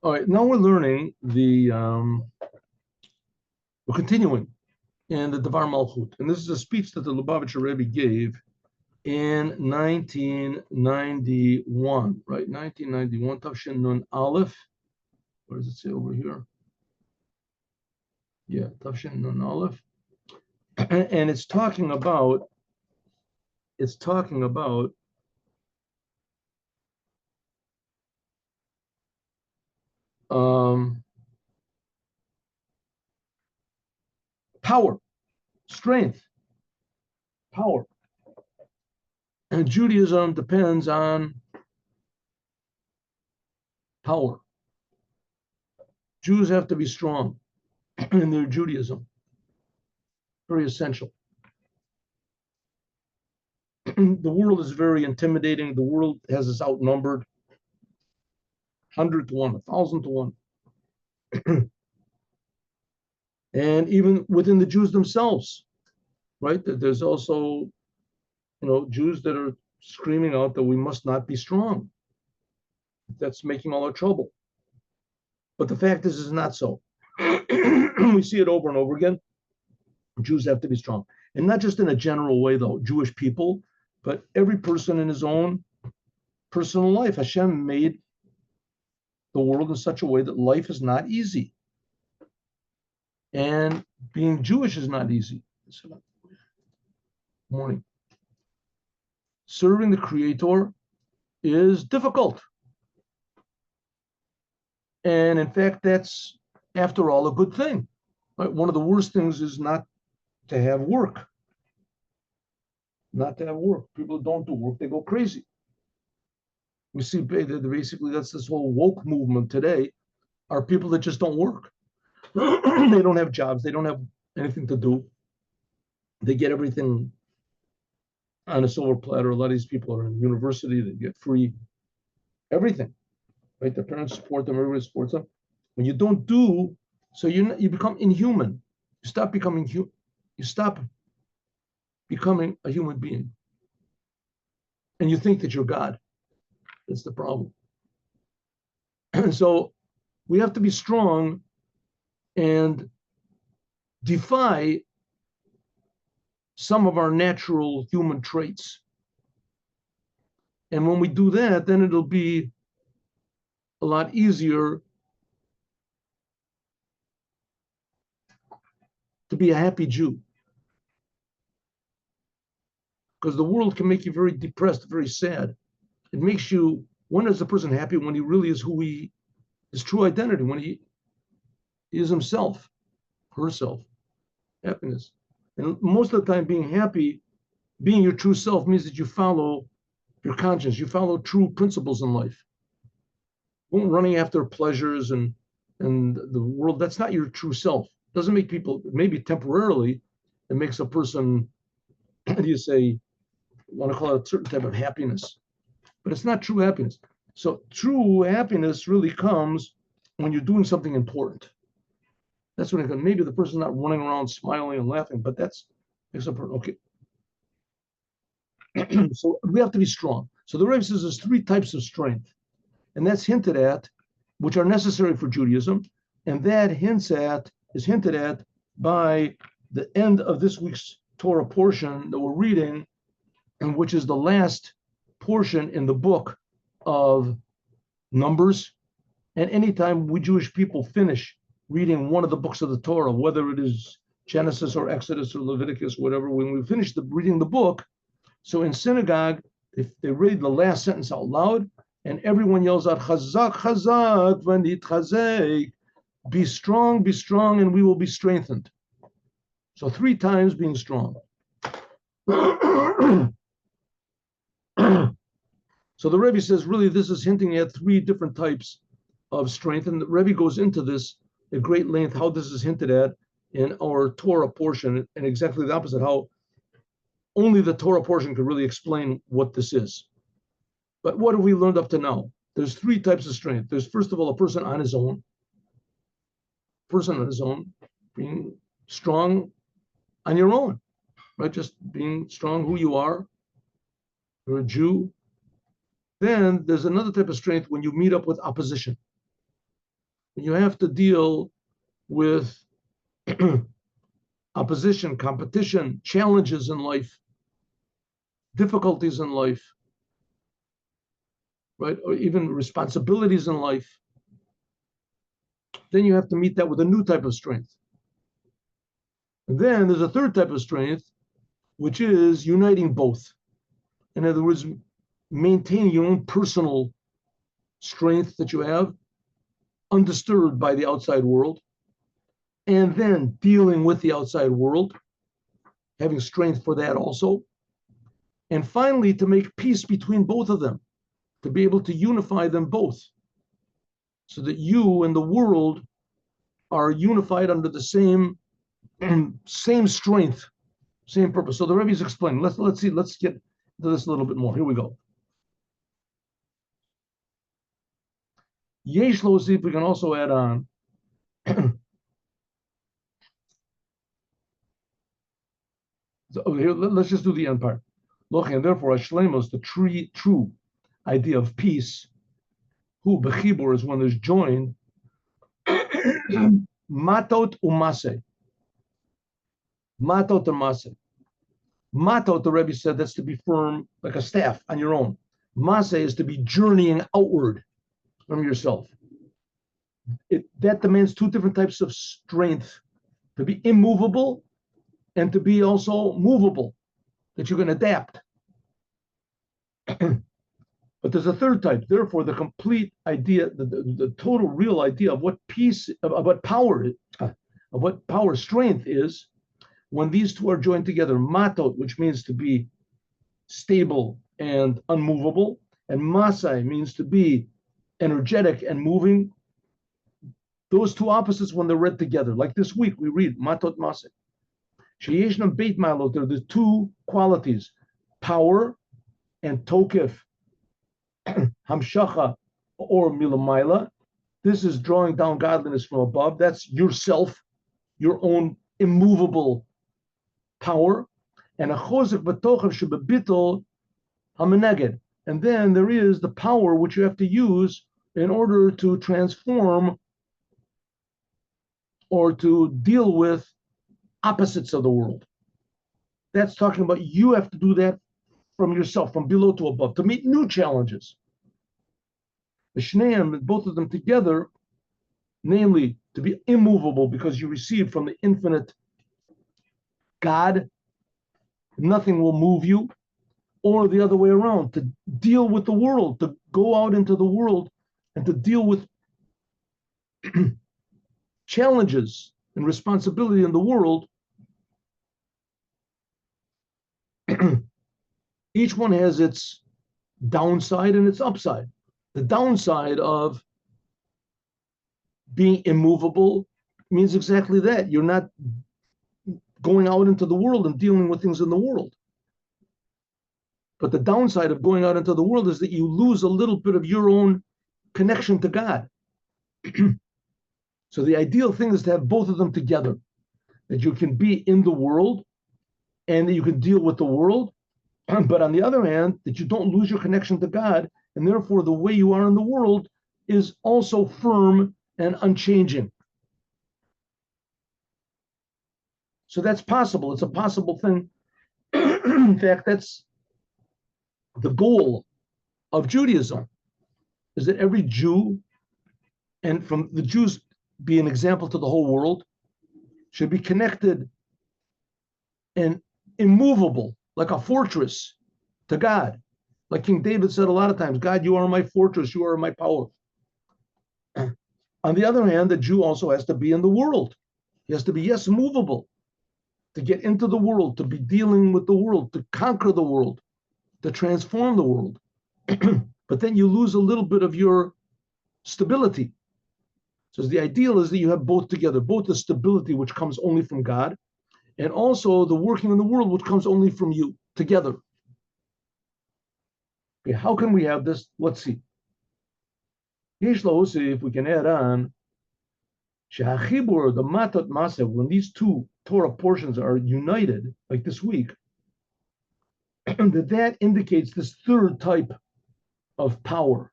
All right, now we're learning we're continuing in the Dvar Malchut. And this is a speech that the Lubavitcher Rebbe gave in 1991, right? 1991, Tafshin Nun Aleph. Where does it say over here? Yeah, Tafshin Nun Aleph. And it's talking about power, strength, power. And Judaism depends on power. Jews have to be strong in their Judaism. Very essential. The world is very intimidating. The world has us outnumbered 100 to 1, 1,000 to 1. And even within the Jews themselves, right? There's also, Jews that are screaming out that we must not be strong. That's making all our trouble. But the fact is not so. We see it over and over again. Jews have to be strong. And not just in a general way, though, Jewish people, but every person in his own personal life. Hashem made the world in such a way that life is not easy. And being Jewish is not easy. Morning. Serving the Creator is difficult. And in fact, that's, after all, a good thing. Right? One of the worst things is not to have work. Not to have work. People who don't do work, they go crazy. We see basically that's this whole woke movement today, are people that just don't work. They don't have jobs. They don't have anything to do. They get everything on a silver platter. A lot of these people are in university. They get free everything. Right? Their parents support them. Everybody supports them. When you don't do, so you become inhuman. You stop becoming human. You stop becoming a human being. And you think that you're God. That's the problem. So we have to be strong and defy some of our natural human traits. And when we do that, then it'll be a lot easier to be a happy Jew. Because the world can make you very depressed, very sad. It makes you, when is a person happy? When he really is who his true identity, when he is himself, herself, happiness. And most of the time, being happy, being your true self means that you follow your conscience, you follow true principles in life. Running after pleasures and the world, that's not your true self. It doesn't make people, maybe temporarily, it makes a person, how do you say, want to call it a certain type of happiness. But it's not true happiness. So true happiness really comes when you're doing something important. That's when maybe the person's not running around smiling and laughing, but that's okay. So we have to be strong. So the Rebbe says there's 3 types of strength, and that's hinted at, which are necessary for Judaism, and that is hinted at by the end of this week's Torah portion that we're reading, and which is the last portion in the book of Numbers. And anytime we Jewish people finish reading one of the books of the Torah, whether it is Genesis or Exodus or Leviticus, whatever, when we finish reading the book, so in synagogue, if they read the last sentence out loud, and everyone yells out, Chazak, Chazak, Vanit Chazek, be strong, and we will be strengthened. So 3 times being strong. So the Rebbe says, really, this is hinting at 3 different types of strength. And the Rebbe goes into this at great length, how this is hinted at in our Torah portion, and exactly the opposite, how only the Torah portion could really explain what this is. But what have we learned up to now? There's 3 types of strength. There's, first of all, a person on his own. Being strong on your own, right? Just being strong who you are. You're a Jew. Then there's another type of strength when you meet up with opposition. when you have to deal with opposition, competition, challenges in life, difficulties in life, right? Or even responsibilities in life, then you have to meet that with a new type of strength. And then there's a third type of strength, which is uniting both. In other words, maintaining your own personal strength that you have, undisturbed by the outside world, and then dealing with the outside world, having strength for that also. And finally, to make peace between both of them, to be able to unify them both, so that you and the world are unified under the same strength, same purpose. So the Rebbe is explaining. Let's get into this a little bit more. Here we go. Yesh lo, see if we can also add on. So here, let's just do the end part. And therefore, Ashlemos, the true idea of peace, who bechibur is when there's joined, matot umase. Matot umase. Matot, the Rebbe said, that's to be firm like a staff on your own. Mase is to be journeying outward from yourself. That demands two different types of strength: to be immovable and to be also movable, that you can adapt. But there's a third type. Therefore, the complete idea, the total real idea of what peace, of what power, strength is, when these two are joined together. Matot, which means to be stable and unmovable, and masai means to be energetic and moving. Those two opposites, when they're read together, like this week we read matot masai. Sheyeshnam beit malot. There are the two qualities, power and tokef. Hamshacha or milamaila. This is drawing down godliness from above. That's yourself, your own immovable power. And a chozek b'tochav shebebitul hameneged. And then there is the power which you have to use in order to transform or to deal with opposites of the world. That's talking about you have to do that from yourself, from below to above, to meet new challenges. The Shneim, both of them together, namely to be immovable because you receive from the infinite God, nothing will move you, or the other way around, to deal with the world, to go out into the world and to deal with challenges and responsibility in the world. Each one has its downside and its upside. The downside of being immovable means exactly that. You're not going out into the world and dealing with things in the world. But the downside of going out into the world is that you lose a little bit of your own connection to God. So the ideal thing is to have both of them together, that you can be in the world and that you can deal with the world. But on the other hand, that you don't lose your connection to God, and therefore the way you are in the world is also firm and unchanging. So that's possible. It's a possible thing. In fact, that's the goal of Judaism, is that every Jew, and from the Jews be an example to the whole world, should be connected and immovable, like a fortress, to God. Like King David said a lot of times, God, you are my fortress, you are my power. On the other hand, the Jew also has to be in the world. He has to be, yes, movable, to get into the world, to be dealing with the world, to conquer the world, to transform the world. But then you lose a little bit of your stability. So the ideal is that you have both together, both the stability which comes only from God, and also the working in the world which comes only from you, together. Okay, how can we have this? Let's see. If we can add on, the matot masev, when these two Torah portions are united, like this week, that indicates this third type of power.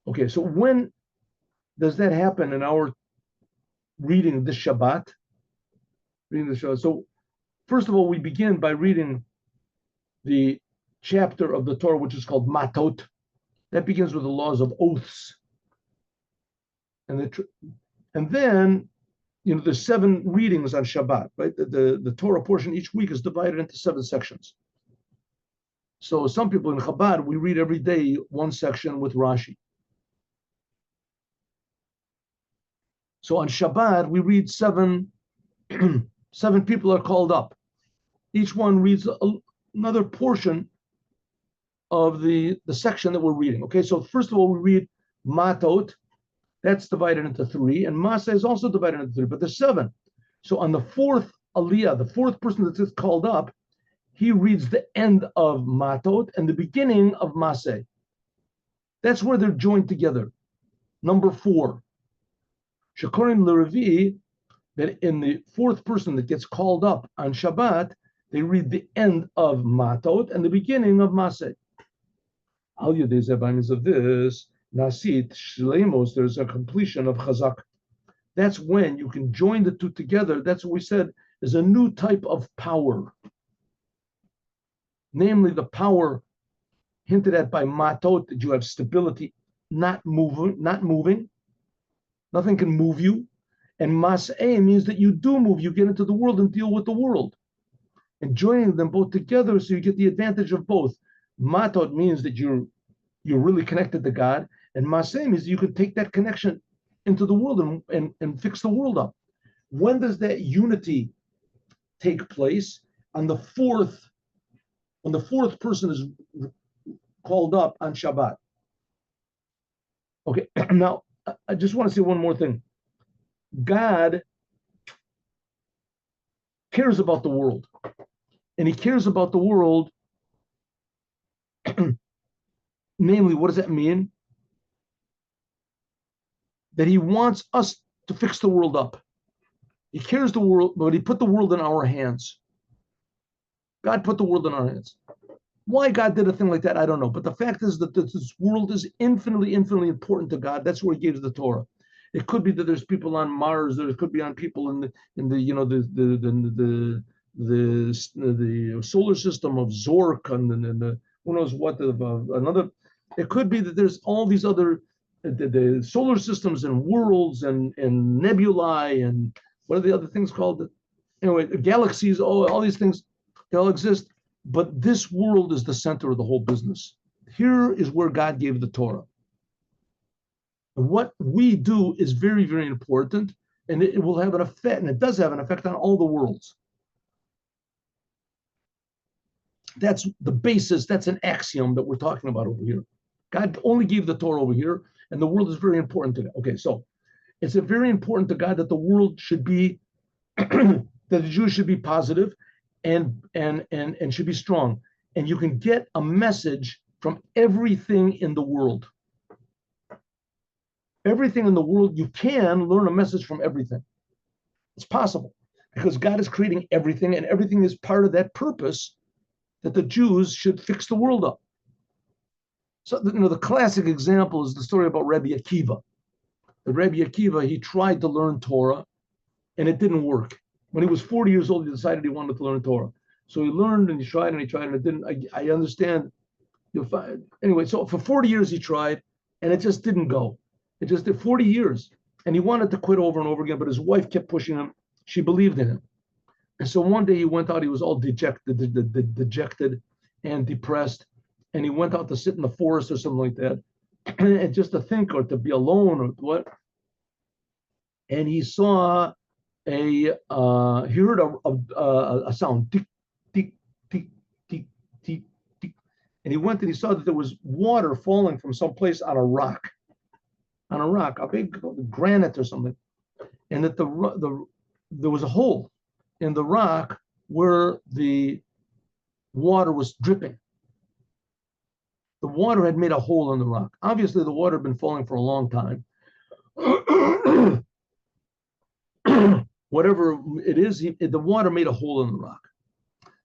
Okay, so when does that happen in our reading the Shabbat? Reading the Shabbat. So first of all, we begin by reading the chapter of the Torah, which is called Matot. That begins with the laws of oaths. And then, there's 7 readings on Shabbat, right? The Torah portion each week is divided into 7 sections. So some people in Chabad, we read every day 1 section with Rashi. So on Shabbat, we read 7 people are called up. Each one reads another portion of the section that we're reading. Okay, so first of all, we read Matot. That's divided into 3, and Masa is also divided into 3, but there's 7. So on the 4th Aliyah, the 4th person that's called up, he reads the end of Matot and the beginning of Maseh. That's where they're joined together. Number 4. Shekorim L'Revi, that in the 4th person that gets called up on Shabbat, they read the end of Matot and the beginning of Maseh. Al Yudei Zeh, of this, Nasit Shleimos, there's a completion of Chazak. That's when you can join the two together. That's what we said is a new type of power. Namely, the power hinted at by Matot, that you have stability, not moving. Nothing can move you. And Mas'eh means that you do move. You get into the world and deal with the world. And joining them both together, so you get the advantage of both. Matot means that you're really connected to God. And Maseh means you can take that connection into the world and fix the world up. When does that unity take place? On the 4th, when the 4th person is called up on Shabbat. Okay, now I just want to say one more thing. God cares about the world. And he cares about the world. Namely, what does that mean? That he wants us to fix the world up. He cares the world, but he put the world in our hands. God put the world in our hands. Why God did a thing like that, I don't know. But the fact is that this world is infinitely, infinitely important to God. That's where he gave the Torah. It could be that there's people on Mars. There could be on people in the solar system of Zork and the who knows what another. It could be that there's all these other the solar systems and worlds and nebulae and what are the other things called? Anyway, galaxies. All these things, they all exist. But this world is the center of the whole business. Here is where God gave the Torah. And what we do is very, very important, and it will have an effect, and it does have an effect on all the worlds. That's the basis, that's an axiom that we're talking about over here. God only gave the Torah over here, and the world is very important to God. Okay, so it's very important to God that the world should be, that the Jews should be positive and should be strong. And you can get a message from everything in the world. Everything in the world, you can learn a message from everything. It's possible because God is creating everything, and everything is part of that purpose that the Jews should fix the world up. So, the classic example is the story about Rebbe Akiva. The Rebbe Akiva, he tried to learn Torah, and it didn't work. When he was 40 years old, he decided he wanted to learn Torah. So he learned and he tried and it didn't. I understand. Anyway, so for 40 years he tried, and it just didn't go. It just did 40 years. And he wanted to quit over and over again, but his wife kept pushing him. She believed in him. And so one day he went out, he was all dejected and depressed. And he went out to sit in the forest or something like that, and just to think or to be alone or what. And he saw he heard a sound, tick, tick, tick, tick, tick, tick. And he went and he saw that there was water falling from someplace on a rock, a big granite or something. And that there was a hole in the rock where the water was dripping. The water had made a hole in the rock. Obviously, the water had been falling for a long time. Whatever it is, the water made a hole in the rock.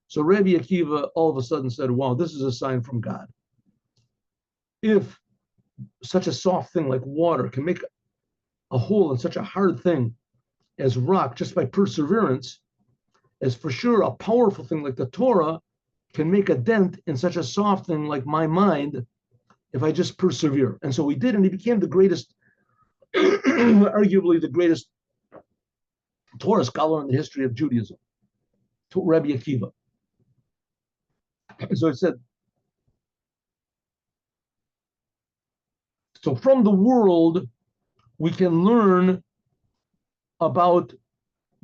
So Rebbe Akiva all of a sudden said, wow, this is a sign from God. If such a soft thing like water can make a hole in such a hard thing as rock just by perseverance, as for sure a powerful thing like the Torah can make a dent in such a soft thing like my mind if I just persevere. And so he did, and he became the greatest, arguably the greatest Torah scholar in the history of Judaism, Rabbi Akiva. So it said, so from the world, we can learn about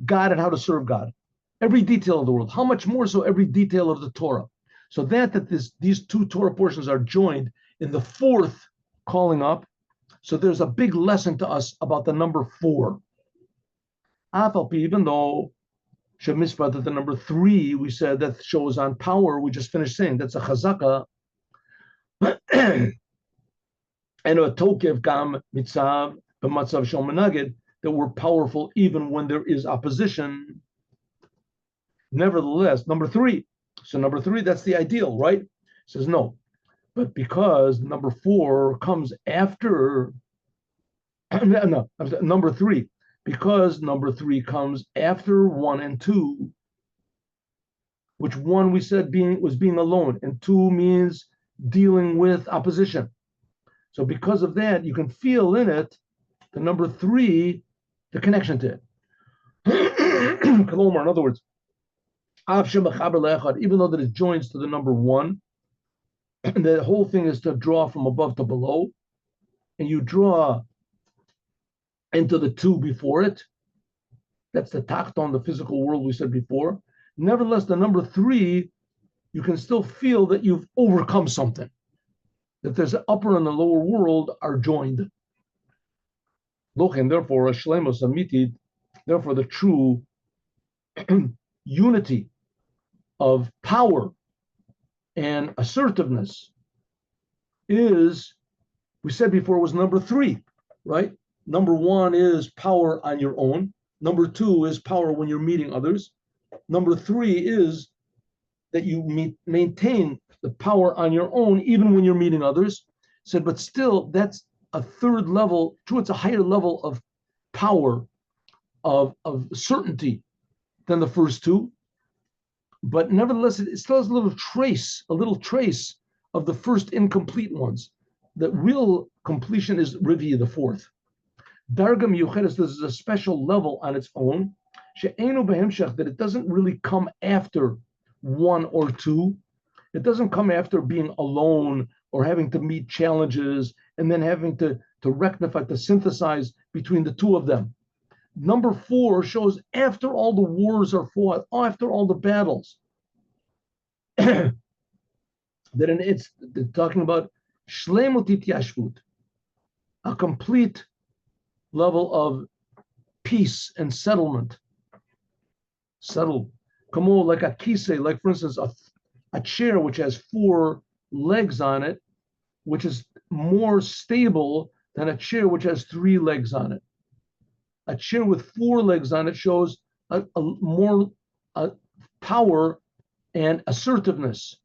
God and how to serve God. Every detail of the world. How much more so every detail of the Torah. So these two Torah portions are joined in the fourth calling up. So there's a big lesson to us about the number 4. Even though Shemishvat, that the number 3, we said that shows on power, we just finished saying that's a chazaka. And a tokev gam mitzav b'matzav shel menaged, that we're powerful even when there is opposition. Nevertheless, number 3. So number 3, that's the ideal, right? It says no. But because number 4 comes after, no, number 3, because number 3 comes after 1 and 2, which 1 we said was being alone, and 2 means dealing with opposition. So because of that, you can feel in it the number 3, the connection to it. In other words, even though that it joins to the number 1, and the whole thing is to draw from above to below, and you draw into the 2 before it. That's the tachton, the physical world we said before. Nevertheless, the number 3, you can still feel that you've overcome something, that there's an upper and a lower world are joined. And therefore, therefore the true unity of power and assertiveness is, we said before, was number 3, right? Number 1 is power on your own. Number 2 is power when you're meeting others. Number 3 is that you maintain the power on your own even when you're meeting others. Said, but still, that's a third level. True, it's a higher level of power, of certainty than the first 2. But nevertheless, it still has a little trace of the first incomplete ones. The real completion is Rivi, the 4th. Darga Miyuchedes, this is a special level on its own, that it doesn't really come after 1 or 2. It doesn't come after being alone or having to meet challenges and then having to rectify, to synthesize between the 2 of them. Number 4 shows after all the wars are fought, after all the battles, that it's talking about shlemut yashvut, a complete level of peace and settlement. Settled. Come on, like a kise, like for instance, a chair which has 4 legs on it, which is more stable than a chair which has 3 legs on it. A chair with 4 legs on it shows a more power and assertiveness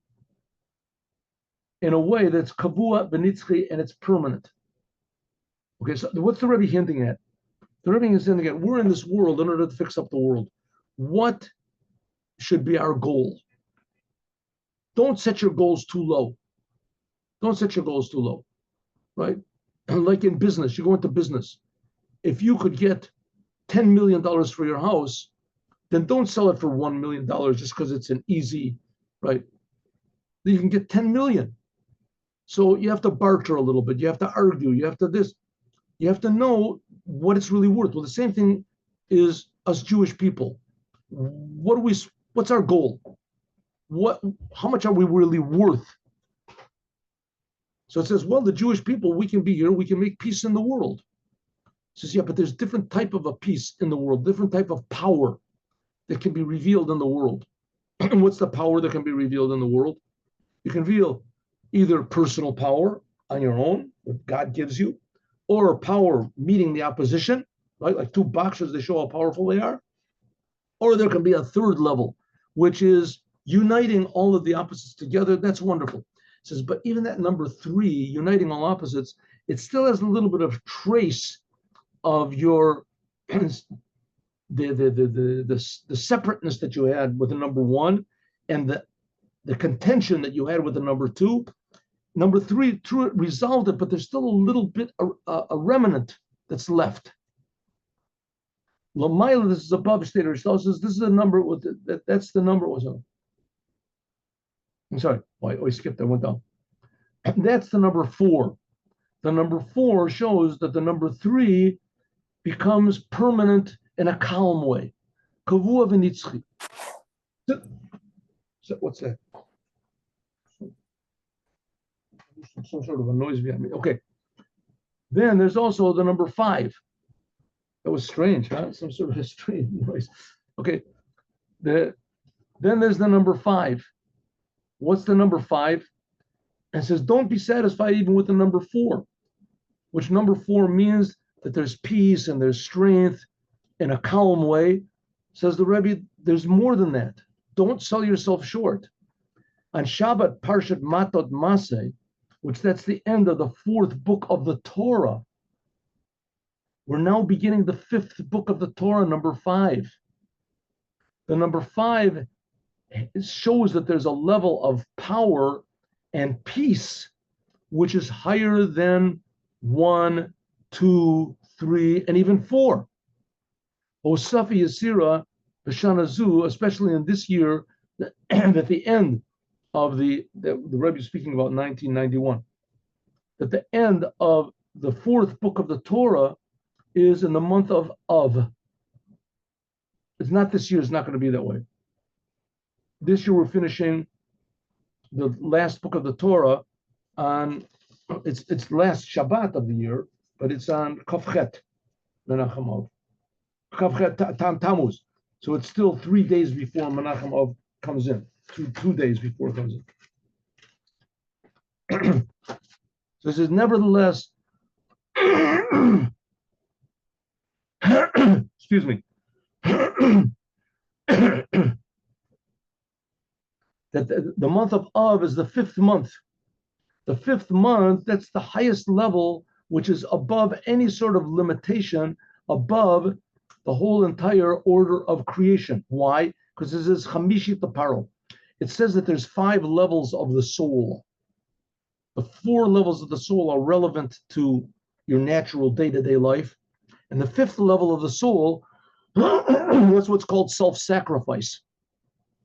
in a way that's kavua benitzchi, and it's permanent. Okay, so what's the Rebbe hinting at? The Rebbe is hinting at, we're in this world in order to fix up the world. What should be our goal? Don't set your goals too low. Don't set your goals too low, right? Like in business, you go into business. If you could get $10 million for your house, then don't sell it for $1 million just because it's an easy, right? You can get 10 million. So you have to barter a little bit. You have to argue. You have to this. You have to know what it's really worth. Well, the same thing is us Jewish people. What's our goal? How much are we really worth? So it says, well, the Jewish people, we can be here, we can make peace in the world. It says, yeah, but there's different type of a peace in the world, different type of power that can be revealed in the world. And what's the power that can be revealed in the world? You can reveal either personal power on your own, what God gives you, or power meeting the opposition, right? Like 2 boxers, they show how powerful they are. Or there can be a third level, which is uniting all of the opposites together. That's wonderful. It says, but even that number 3, uniting all opposites, it still has a little bit of trace of your the separateness that you had with the number one, and the contention that you had with the number two. Number three, true, it resolved it, but there's still a little bit, a remnant that's left. Lamaila, this is above state or says this is the number with that's the number. I'm sorry, I skipped that, went down. That's the number four. The number four shows that the number three becomes permanent in a calm way. Kavua v'nitzchi. What's that? Some sort of a noise behind me. Okay. Then there's also the number five. That was strange, huh? Some sort of a strange noise. Okay. Then there's the number five. What's the number five? And it says, don't be satisfied even with the number four, which number four means that there's peace and there's strength in a calm way. Says the Rebbe, there's more than that. Don't sell yourself short. On Shabbat, Parshat Matot Maseh, which that's the end of the fourth book of the Torah, we're now beginning the fifth book of the Torah, number five. The number five shows that there's a level of power and peace which is higher than 1, 2, 3, and even 4. Osafi Yasira B'Shana, especially in this year, and at the end of the Rebbe is speaking about 1991, that the end of the fourth book of the Torah is in the month of Av. It's not this year, it's not going to be that way. This year we're finishing the last book of the Torah on, it's last Shabbat of the year, but it's on Kafchet, Menachem Av. Kafchet Tammuz. So it's still 3 days before Menachem Av comes in. Two days before it comes in. So it says, nevertheless, excuse me, that the month of Av is the fifth month. The fifth month, that's the highest level, which is above any sort of limitation, above the whole entire order of creation. Why? Because this is Chamishit Paro. It says that there's 5 levels of the soul. The 4 levels of the soul are relevant to your natural day-to-day life. And the 5th level of the soul, that's what's called self-sacrifice,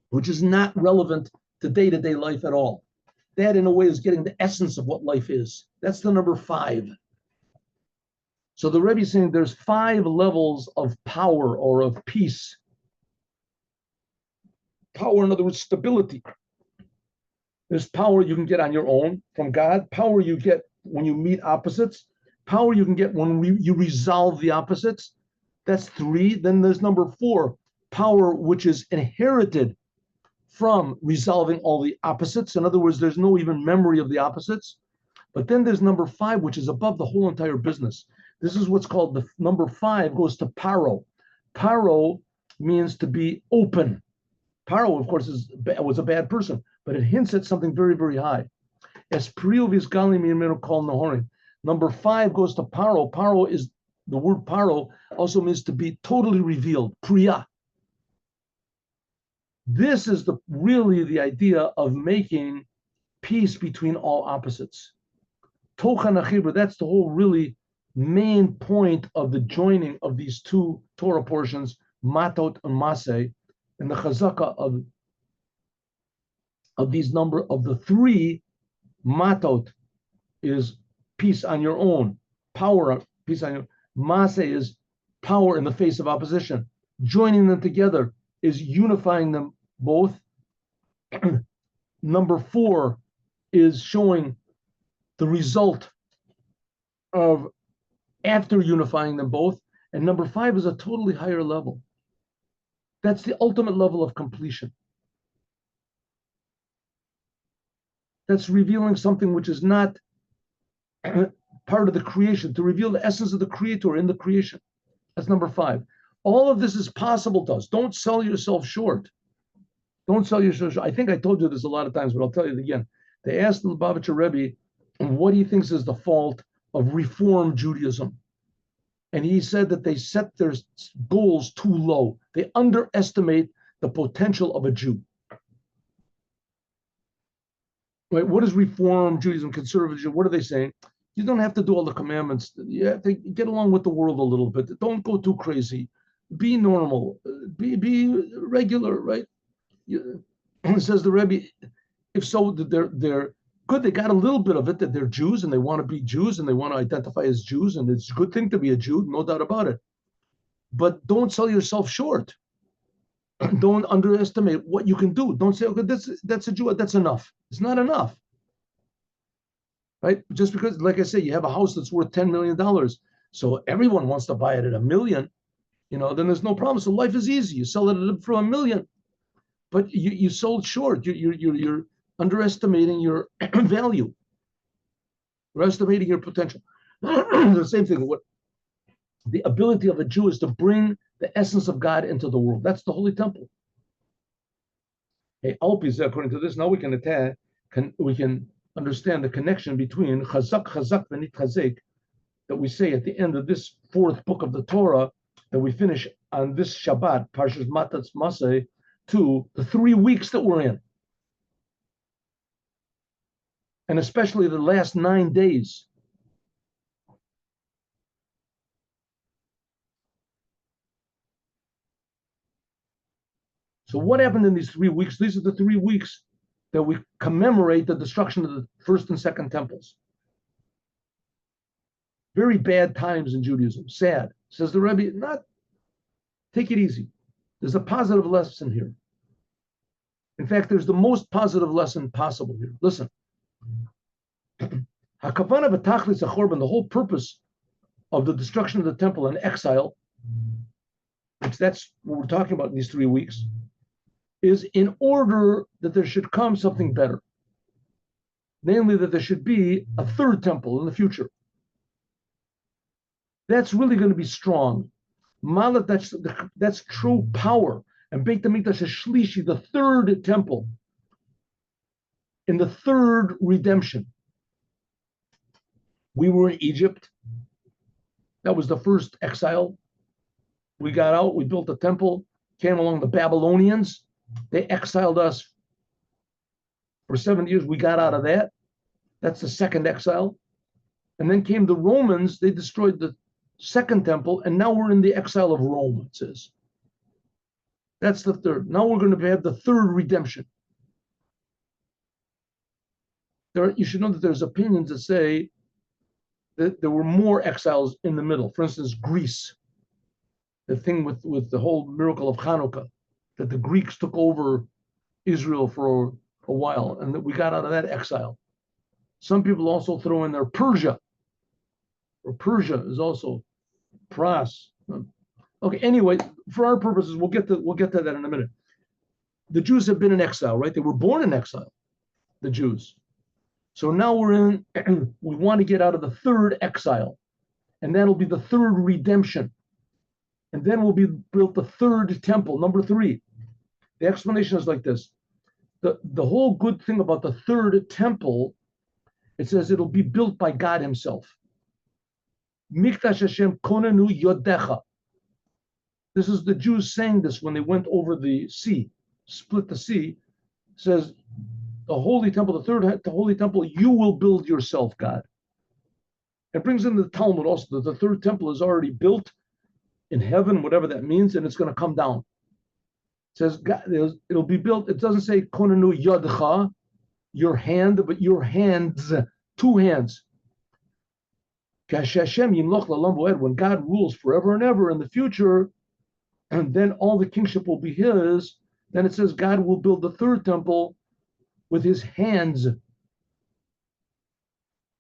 which is not relevant to day-to-day life at all. That, in a way, is getting the essence of what life is. That's the number 5. So the Rebbe is saying there's 5 levels of power or of peace. Power, in other words, stability. There's power you can get on your own from God, power you get when you meet opposites, power you can get when you resolve the opposites. That's 3. Then there's number 4, power which is inherited from resolving all the opposites. In other words, there's no even memory of the opposites. But then there's number 5, which is above the whole entire business. This is what's called the number 5 goes to paro. Paro means to be open. Paro, of course, was a bad person, but it hints at something very, very high. As Priyovis Galim called Nahorim. Number 5 goes to paro. Paro is the word paro also means to be totally revealed. Priya. This is really the idea of making peace between all opposites. Tochan Achibra, that's the whole really main point of the joining of these 2 Torah portions, Matot and Maseh, and the chazaka of these number of the 3 Matot is peace on your own, power, peace on your Maseh is power in the face of opposition. Joining them together is unifying them both. Number 4 is showing the result of after unifying them both. And number 5 is a totally higher level. That's the ultimate level of completion. That's revealing something which is not part of the creation, to reveal the essence of the Creator in the creation. That's number 5. All of this is possible to us. Don't sell yourself short. Don't sell yourself short. I think I told you this a lot of times, but I'll tell you it again. They asked the Lubavitcher Rebbe what he thinks is the fault of Reform Judaism. And he said that they set their goals too low. They underestimate the potential of a Jew. Right? What is Reform Judaism, Conservative Judaism? What are they saying? You don't have to do all the commandments. You have to get along with the world a little bit. Don't go too crazy. Be normal. Be regular, right? Says the Rebbe, if so, they're good. They got a little bit of it, that they're Jews and they want to be Jews and they want to identify as Jews, and it's a good thing to be a Jew, no doubt about it. But don't sell yourself short. Don't underestimate what you can do. Don't say, okay, that's a Jew, that's enough. It's not enough. Right? Just because, like I say, you have a house that's worth $10 million, so everyone wants to buy it at $1 million, then there's no problem. So life is easy. You sell it for $1 million, but you sold short. You're underestimating your value. You're estimating your potential. The same thing. What the ability of a Jew is to bring the essence of God into the world. That's the Holy Temple. Hey, Alpis, according to this, now we can understand the connection between chazak v'nit chazek that we say at the end of this fourth book of the Torah that we finish on this Shabbat, Parshas Matatz Maseh, to the 3 weeks that we're in, and especially the last 9 days. So what happened in these 3 weeks? These are the 3 weeks that we commemorate the destruction of the first and second temples. Very bad times in Judaism. Sad. Says the Rebbe, take it easy. There's a positive lesson here. In fact, there's the most positive lesson possible here. Listen. Hakavana v'tachlis hachorban, the whole purpose of the destruction of the temple and exile, which that's what we're talking about in these 3 weeks, is in order that there should come something better. Namely, that there should be a third temple in the future. That's really going to be strong. Malat, that's true power. And Beit HaMikdash Shlishi, the third temple, in the third redemption. We were in Egypt. That was the first exile. We got out, we built a temple, came along the Babylonians. They exiled us for 70 years. We got out of that. That's the second exile. And then came the Romans. They destroyed the second temple, and now we're in the exile of Rome, it says. That's the third. Now we're going to have the third redemption. You should know that there's opinions that say that there were more exiles in the middle. For instance, Greece, the thing with the whole miracle of Hanukkah, that the Greeks took over Israel for a while, and that we got out of that exile. Some people also throw in there Persia, or Persia is also Pras. Okay, anyway, for our purposes, we'll get to that in a minute. The Jews have been in exile, right? They were born in exile, the Jews. So now we want to get out of the third exile, and that'll be the third redemption. And then will be built the third temple, number 3. The explanation is like this. The whole good thing about the third temple, it says it'll be built by God himself. Mikdash Hashem konenu yodecha. This is the Jews saying this when they went over the sea, split the sea. It says, the holy temple, the holy temple, you will build yourself, God. It brings in the Talmud also that the third temple is already built in heaven, whatever that means, and it's going to come down. It says God, it'll be built. It doesn't say konenu yadcha, your hand, but your hands, 2 hands. When God rules forever and ever in the future, and then all the kingship will be his, then it says God will build the third temple with his hands.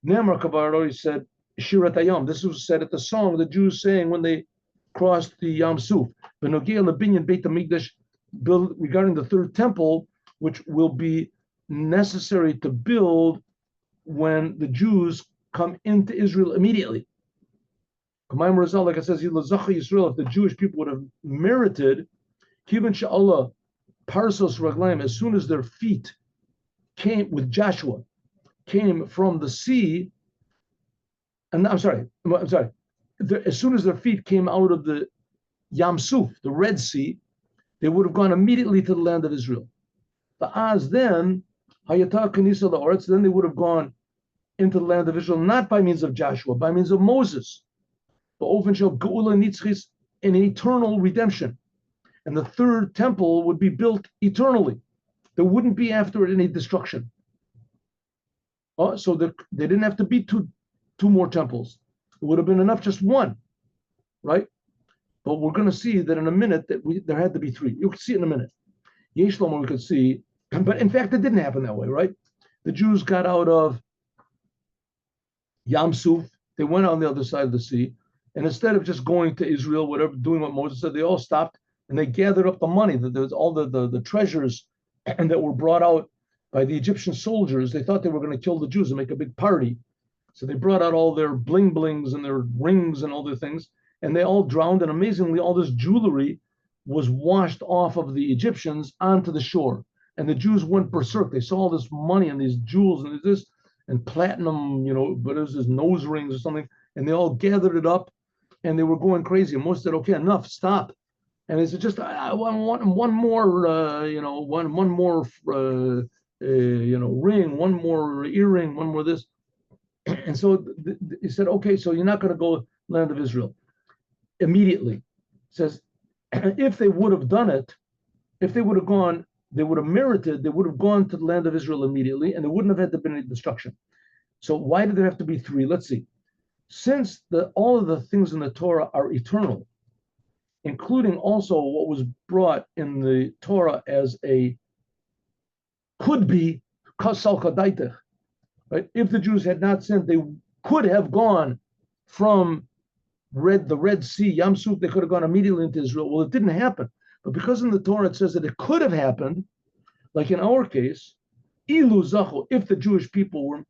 Nemar Kavar already said, Shirat Hayam. This was said at the song the Jews sang when they crossed the Yam Suf. Regarding the third temple, which will be necessary to build when the Jews come into Israel immediately. Like it says, if the Jewish people would have merited, as soon as their feet came with Joshua, came from the sea, and I'm sorry, as soon as their feet came out of the Yam Suf, the Red Sea, they would have gone immediately to the land of Israel. The Az then, Hayata Kanisa the Oretz, then they would have gone into the land of Israel, not by means of Joshua, by means of Moses. But Ofen Shel Geula Nitzchis, in an eternal redemption. And the third temple would be built eternally. There wouldn't be after it any destruction. So they didn't have to be two more temples. It would have been enough just one, right? But we're going to see that in a minute that there had to be three. You can see it in a minute. Yesh Lomo, we could see, but in fact, it didn't happen that way, right? The Jews got out of Yam Suf. They went on the other side of the sea. And instead of just going to Israel, whatever, doing what Moses said, they all stopped and they gathered up the money. There was all the treasures that were brought out by the Egyptian soldiers. They thought they were going to kill the Jews and make a big party. So they brought out all their bling blings and their rings and all their things, and they all drowned. And amazingly, all this jewelry was washed off of the Egyptians onto the shore. And the Jews went berserk. They saw all this money and these jewels and this and platinum, but it was this nose rings or something. And they all gathered it up and they were going crazy. And Moses said, okay, enough, stop. And they said, just I want one more, one more, ring, one more earring, one more this. And so he said, okay, so you're not going to go land of Israel immediately. He says, if they would have done it, if they would have gone, they would have merited, they would have gone to the land of Israel immediately, and there wouldn't have had to be any destruction. So why did there have to be three? Let's see. Since all of the things in the Torah are eternal, including also what was brought in the Torah as a could be kasal kadaitech, right? If the Jews had not sinned, they could have gone from the Red Sea, Yam Suf, they could have gone immediately into Israel. Well, it didn't happen. But because in the Torah it says that it could have happened, like in our case, ilu zachu, if the Jewish people were,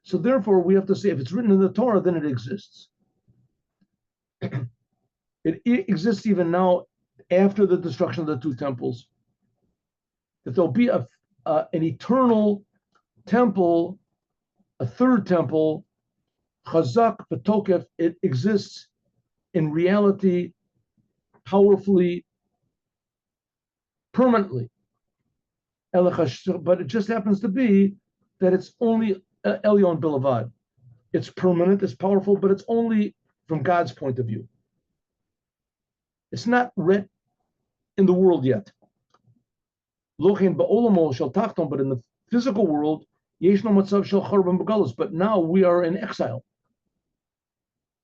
so therefore we have to say if it's written in the Torah, then it exists. It exists even now after the destruction of the two temples, that there'll be an eternal temple, a third temple, chazak b'tokef. It exists in reality, powerfully, permanently. But it just happens to be that it's only Elyon Bilavad. It's permanent, it's powerful, but it's only from God's point of view. It's not writ in the world yet. But in the physical world, but now we are in exile.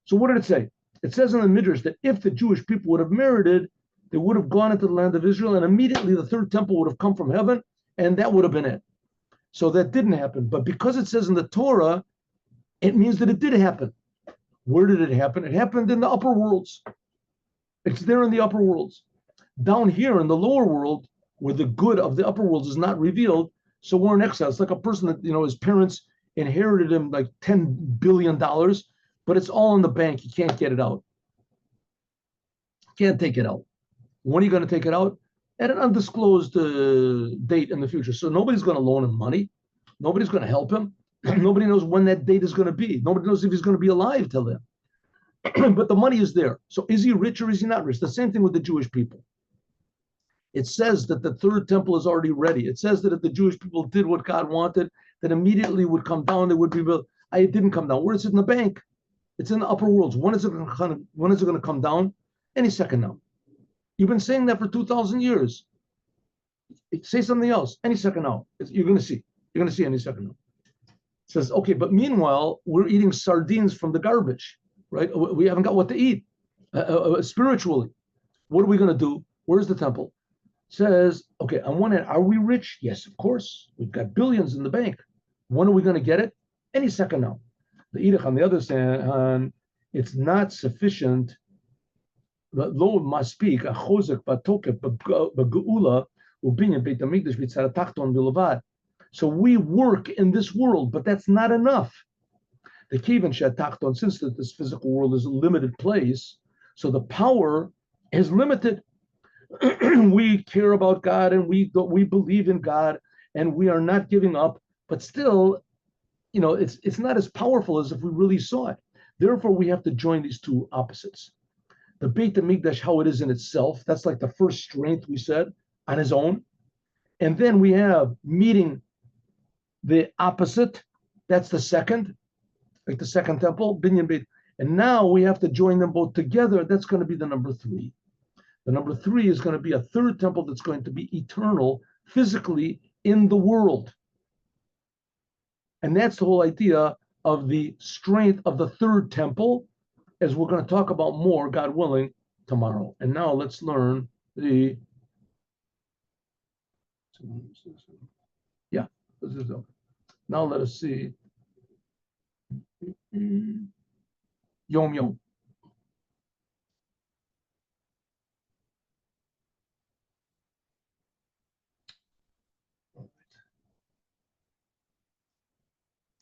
So what did it say? It says in the Midrash that if the Jewish people would have merited, they would have gone into the land of Israel, and immediately the third temple would have come from heaven, and that would have been it. So that didn't happen. But because it says in the Torah, it means that it did happen. Where did it happen? It happened in the upper worlds. It's there in the upper worlds. Down here in the lower world, where the good of the upper worlds is not revealed, so we're in exile. It's like a person that, his parents inherited him like $10 billion, but it's all in the bank. He can't get it out. Can't take it out. When are you going to take it out? At an undisclosed date in the future. So nobody's going to loan him money. Nobody's going to help him. Nobody knows when that date is going to be. Nobody knows if he's going to be alive till then. But the money is there. So is he rich or is he not rich? The same thing with the Jewish people. It says that the third temple is already ready. It says that if the Jewish people did what God wanted, that immediately would come down, they would be built. It didn't come down. Where is it in the bank? It's in the upper worlds. When is it going to come down? Any second now. You've been saying that for 2,000 years. Say something else. Any second now. You're going to see. You're going to see any second now. It says, okay, but meanwhile, we're eating sardines from the garbage, right? We haven't got what to eat spiritually. What are we going to do? Where's the temple? It says, okay, on one hand, are we rich? Yes, of course. We've got billions in the bank. When are we going to get it? Any second now. The Edich, on the other hand, it's not sufficient. Lo maspik achozek batokef b'geula ubinyan beit hamikdash b'tzara tachton bilavad. So we work in this world, but that's not enough. The kivan shatachton, since this physical world is a limited place, so the power is limited. We care about God and we believe in God and we are not giving up, but still, it's not as powerful as if we really saw it. Therefore, we have to join these two opposites. The Beit HaMikdash, how it is in itself, that's like the first strength we said on his own. And then we have meeting the opposite, that's the second, like the second temple, Binyan Beit. And now we have to join them both together. That's going to be the number three. The number three is going to be a third temple that's going to be eternal, physically in the world. And that's the whole idea of the strength of the third temple, as we're going to talk about more, God willing, tomorrow. And now let's learn the, yeah, now let us see Yom Yom.